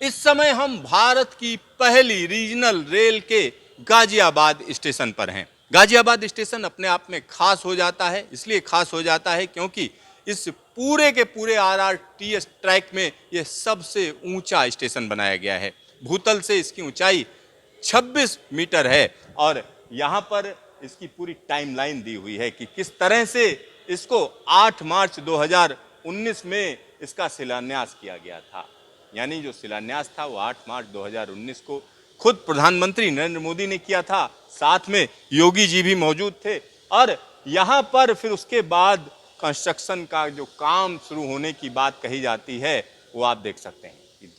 इस समय हम भारत की पहली रीजनल रेल के गाजियाबाद स्टेशन पर हैं। गाजियाबाद स्टेशन अपने आप में खास हो जाता है, इसलिए खास हो जाता है क्योंकि इस पूरे के पूरे आरआरटीएस ट्रैक में यह सबसे ऊंचा स्टेशन बनाया गया है। भूतल से इसकी ऊंचाई 26 मीटर है और यहाँ पर इसकी पूरी टाइमलाइन दी हुई है कि किस तरह से इसको 8 मार्च 2019 में इसका शिलान्यास किया गया था। यानी जो शिलान्यास था वो 8 मार्च 2019 को खुद प्रधानमंत्री नरेंद्र मोदी ने किया था, साथ में योगी जी भी मौजूद थे। और यहाँ पर फिर उसके बाद कंस्ट्रक्शन का जो काम शुरू होने की बात कही जाती है वो आप देख सकते हैं।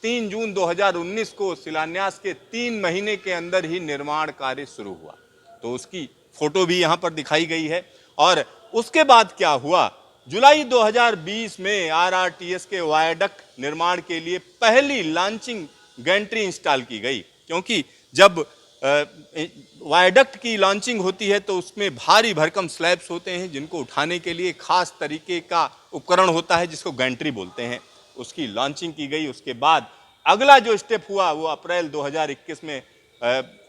3 जून 2019 को शिलान्यास के 3 महीने के अंदर ही निर्माण कार्य शुरू हुआ, तो उसकी फोटो भी यहाँ पर दिखाई गई है। और उसके बाद क्या हुआ, जुलाई 2020 में आरआरटीएस के वायडक्ट निर्माण के लिए पहली लॉन्चिंग गैंट्री इंस्टॉल की गई, क्योंकि जब वायडक्ट की लॉन्चिंग होती है तो उसमें भारी भरकम स्लैब्स होते हैं जिनको उठाने के लिए खास तरीके का उपकरण होता है जिसको गैंट्री बोलते हैं। उसकी लॉन्चिंग की गई। उसके बाद अगला जो स्टेप हुआ वो अप्रैल 2021 में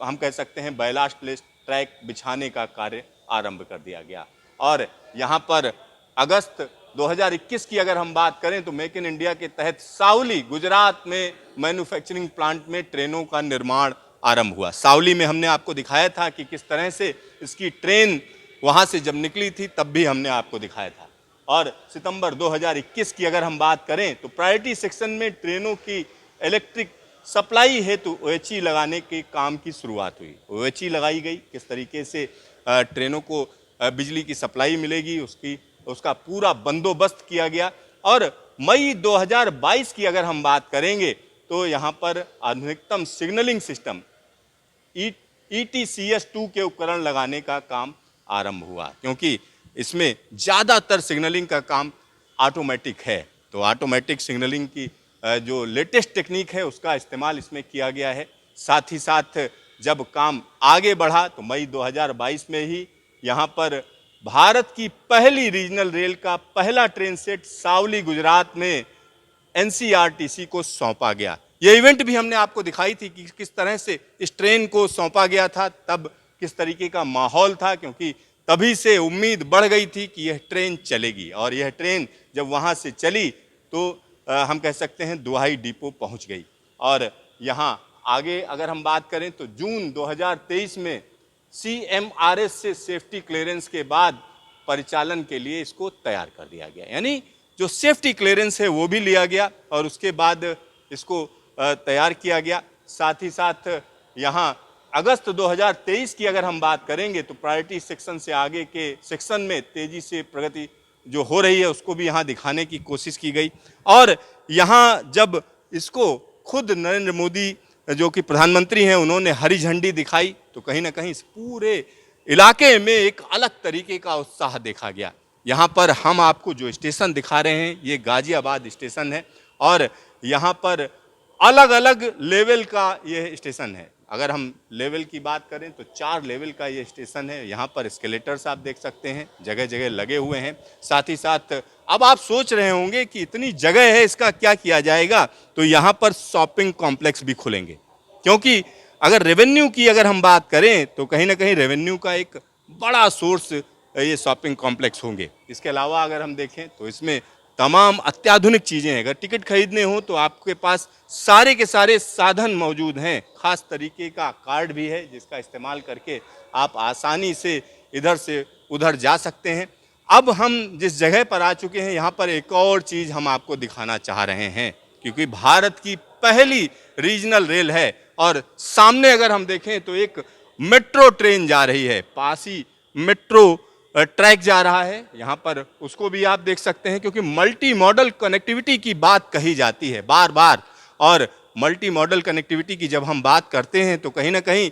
हम कह सकते हैं बैलास्ट प्लेस ट्रैक बिछाने का कार्य आरंभ कर दिया गया। और यहाँ पर अगस्त 2021 की अगर हम बात करें तो मेक इन इंडिया के तहत सावली गुजरात में मैन्युफैक्चरिंग प्लांट में ट्रेनों का निर्माण आरंभ हुआ। सावली में हमने आपको दिखाया था कि किस तरह से इसकी ट्रेन वहाँ से जब निकली थी तब भी हमने आपको दिखाया था। और सितंबर 2021 की अगर हम बात करें तो प्रायोरिटी सेक्शन में ट्रेनों की इलेक्ट्रिक सप्लाई हेतु ओएचई लगाने के काम की शुरुआत हुई। ओएचई लगाई गई, किस तरीके से ट्रेनों को बिजली की सप्लाई मिलेगी उसका पूरा बंदोबस्त किया गया। और मई 2022 की अगर हम बात करेंगे तो यहाँ पर आधुनिकतम सिग्नलिंग सिस्टम ETCS2 के उपकरण लगाने का काम आरंभ हुआ, क्योंकि इसमें ज़्यादातर सिग्नलिंग का काम ऑटोमेटिक है। तो ऑटोमेटिक सिग्नलिंग की जो लेटेस्ट टेक्निक है उसका इस्तेमाल इसमें किया गया है। साथ ही साथ जब काम आगे बढ़ा तो मई 2022 में ही यहाँ पर भारत की पहली रीजनल रेल का पहला ट्रेन सेट सावली गुजरात में एनसीआरटीसी को सौंपा गया। ये इवेंट भी हमने आपको दिखाई थी कि किस तरह से इस ट्रेन को सौंपा गया था, तब किस तरीके का माहौल था, क्योंकि तभी से उम्मीद बढ़ गई थी कि यह ट्रेन चलेगी। और यह ट्रेन जब वहाँ से चली तो हम कह सकते हैं दुहाई डिपो पहुँच गई। और यहाँ आगे अगर हम बात करें तो जून 2023 में CMRS से सेफ्टी क्लियरेंस के बाद परिचालन के लिए इसको तैयार कर दिया गया। यानी जो सेफ्टी क्लियरेंस है वो भी लिया गया और उसके बाद इसको तैयार किया गया। साथ ही साथ यहाँ अगस्त 2023 की अगर हम बात करेंगे तो प्रायोरिटी सेक्शन से आगे के सेक्शन में तेजी से प्रगति जो हो रही है उसको भी यहाँ दिखाने की कोशिश की गई। और यहाँ जब इसको खुद नरेंद्र मोदी जो कि प्रधानमंत्री हैं उन्होंने हरी झंडी दिखाई तो कहीं ना कहीं इस पूरे इलाके में एक अलग तरीके का उत्साह देखा गया। यहाँ पर हम आपको जो स्टेशन दिखा रहे हैं ये गाजियाबाद स्टेशन है और यहाँ पर अलग अलग लेवल का ये स्टेशन है। अगर हम लेवल की बात करें तो 4 लेवल का ये स्टेशन है। यहाँ पर एस्केलेटर्स आप देख सकते हैं जगह जगह लगे हुए हैं। साथ ही साथ अब आप सोच रहे होंगे कि इतनी जगह है इसका क्या किया जाएगा, तो यहाँ पर शॉपिंग कॉम्प्लेक्स भी खुलेंगे, क्योंकि अगर रेवेन्यू की अगर हम बात करें तो कहीं ना कहीं रेवेन्यू का एक बड़ा सोर्स ये शॉपिंग कॉम्प्लेक्स होंगे। इसके अलावा अगर हम देखें तो इसमें तमाम अत्याधुनिक चीज़ें हैं। अगर टिकट खरीदने हो तो आपके पास सारे के सारे साधन मौजूद हैं। खास तरीके का कार्ड भी है जिसका इस्तेमाल करके आप आसानी से इधर से उधर जा सकते हैं। अब हम जिस जगह पर आ चुके हैं यहाँ पर एक और चीज़ हम आपको दिखाना चाह रहे हैं, क्योंकि भारत की पहली रीजनल रेल है और सामने अगर हम देखें तो एक मेट्रो ट्रेन जा रही है, पासी मेट्रो ट्रैक जा रहा है। यहाँ पर उसको भी आप देख सकते हैं, क्योंकि मल्टी मॉडल कनेक्टिविटी की बात कही जाती है बार बार। और मल्टी मॉडल कनेक्टिविटी की जब हम बात करते हैं तो कहीं ना कहीं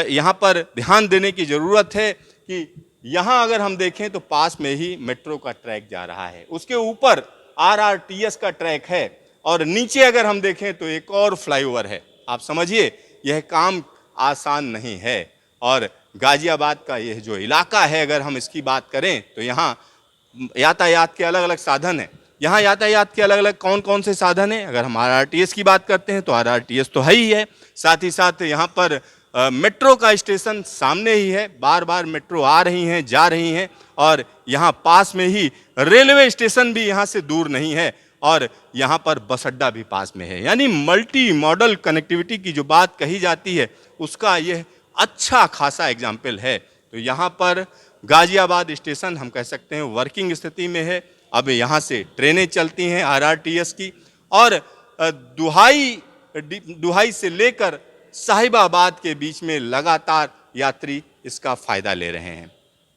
यहाँ पर ध्यान देने की ज़रूरत है कि यहाँ अगर हम देखें तो पास में ही मेट्रो का ट्रैक जा रहा है, उसके ऊपर आरआरटीएस का ट्रैक है और नीचे अगर हम देखें तो एक और फ्लाईओवर है। आप समझिए यह काम आसान नहीं है। और गाजियाबाद का यह जो इलाका है अगर हम इसकी बात करें तो यहाँ यातायात के अलग अलग साधन हैं। यहाँ यातायात के अलग अलग कौन कौन से साधन हैं। अगर हम आरआरटीएस की बात करते हैं तो आरआरटीएस तो है ही है, साथ ही साथ यहाँ पर मेट्रो का स्टेशन सामने ही है, बार बार मेट्रो आ रही हैं जा रही हैं, और यहाँ पास में ही रेलवे स्टेशन भी यहाँ से दूर नहीं है, और यहाँ पर बस अड्डा भी पास में है। यानी मल्टी मॉडल कनेक्टिविटी की जो बात कही जाती है उसका यह अच्छा खासा एग्जाम्पल है। तो यहाँ पर गाजियाबाद स्टेशन हम कह सकते हैं वर्किंग स्थिति में है। अब यहाँ से ट्रेनें चलती हैं आरआरटीएस की, और दुहाई से लेकर साहिबाबाद के बीच में लगातार यात्री इसका फ़ायदा ले रहे हैं।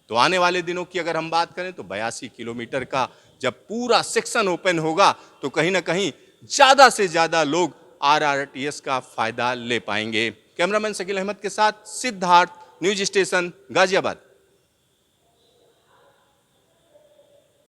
तो आने वाले दिनों की अगर हम बात करें तो 82 किलोमीटर का जब पूरा सेक्शन ओपन होगा तो कहीं ना कहीं ज़्यादा से ज़्यादा लोग आरआरटीएस का फ़ायदा ले पाएंगे। कैमरामैन शकील अहमद के साथ सिद्धार्थ, न्यूज स्टेशन गाजियाबाद।